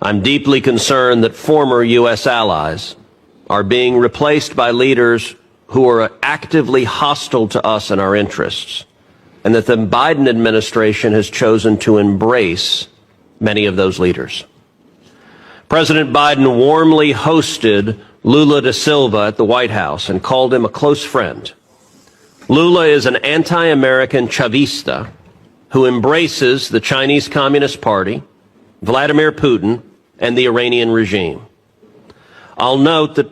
I'm deeply concerned that former U.S. allies are being replaced by leaders who are actively hostile to us and our interests, and that the Biden administration has chosen to embrace many of those leaders. President Biden warmly hosted Lula da Silva at the White House and called him a close friend. Lula is an anti-American Chavista who embraces the Chinese Communist Party, Vladimir Putin, and the Iranian regime. I'll note that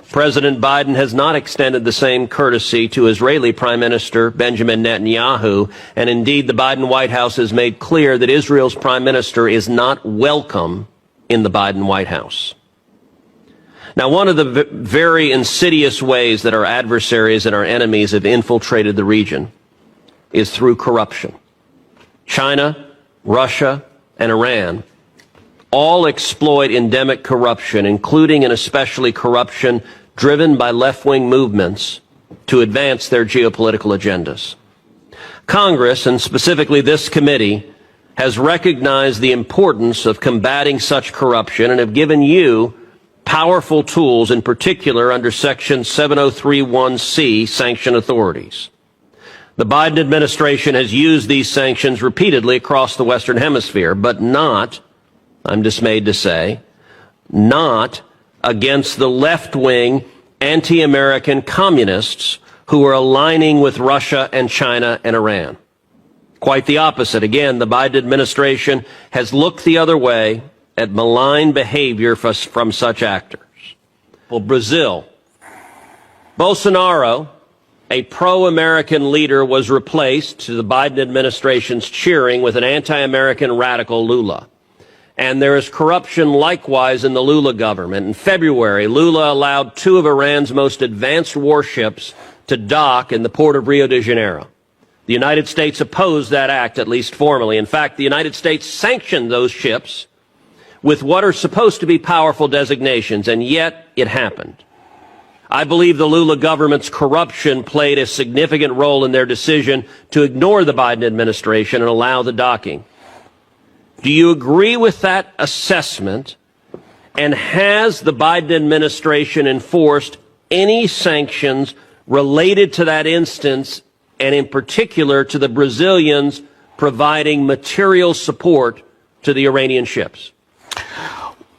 President Biden has not extended the same courtesy to Israeli Prime Minister Benjamin Netanyahu, and indeed the Biden White House has made clear that Israel's Prime Minister is not welcome in the Biden White House. Now, one of the very insidious ways that our adversaries and our enemies have infiltrated the region is through corruption. China, Russia, and Iran all exploit endemic corruption, including and especially corruption driven by left-wing movements to advance their geopolitical agendas. Congress, and specifically this committee, has recognized the importance of combating such corruption and have given you powerful tools, in particular under Section 7031C, sanction authorities. The Biden administration has used these sanctions repeatedly across the Western Hemisphere, but not, I'm dismayed to say, not against the left-wing anti-American communists who are aligning with Russia and China and Iran. Quite the opposite. Again, the Biden administration has looked the other way at malign behavior from such actors. Well, Brazil. Bolsonaro, a pro-American leader, was replaced, to the Biden administration's cheering, with an anti-American radical Lula. And there is corruption likewise in the Lula government. In February, Lula allowed 2 of Iran's most advanced warships to dock in the port of Rio de Janeiro. The United States opposed that act, at least formally. In fact, the United States sanctioned those ships with what are supposed to be powerful designations, and yet it happened. I believe the Lula government's corruption played a significant role in their decision to ignore the Biden administration and allow the docking. Do you agree with that assessment? And has the Biden administration enforced any sanctions related to that instance, and in particular to the Brazilians providing material support to the Iranian ships?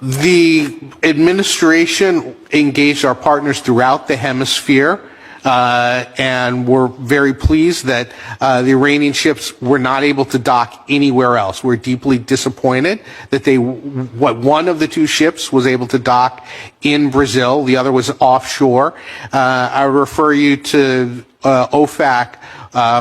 The administration engaged our partners throughout the hemisphere, and we're very pleased that the Iranian ships were not able to dock anywhere else. We're deeply disappointed that one of the 2 ships was able to dock in Brazil. The other was offshore. I refer you to OFAC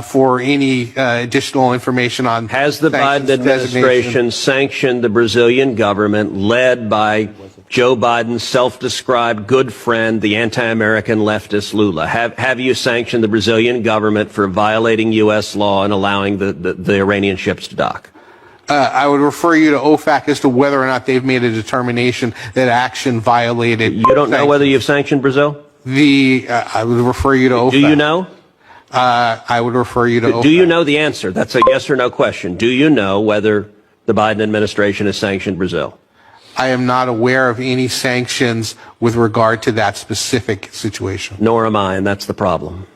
for any additional information on. Has the Biden administration sanctioned the Brazilian government, led by Joe Biden's self-described good friend, the anti-American leftist Lula? Have you sanctioned the Brazilian government for violating U.S. law and allowing the Iranian ships to dock? I would refer you to OFAC as to whether or not they've made a determination that action violated. You don't know whether you've sanctioned Brazil? I would refer you to OFAC. Do you know? I would refer you to OFAC. Do you know the answer? That's a yes or no question. Do you know whether the Biden administration has sanctioned Brazil? I am not aware of any sanctions with regard to that specific situation. Nor am I, and that's the problem.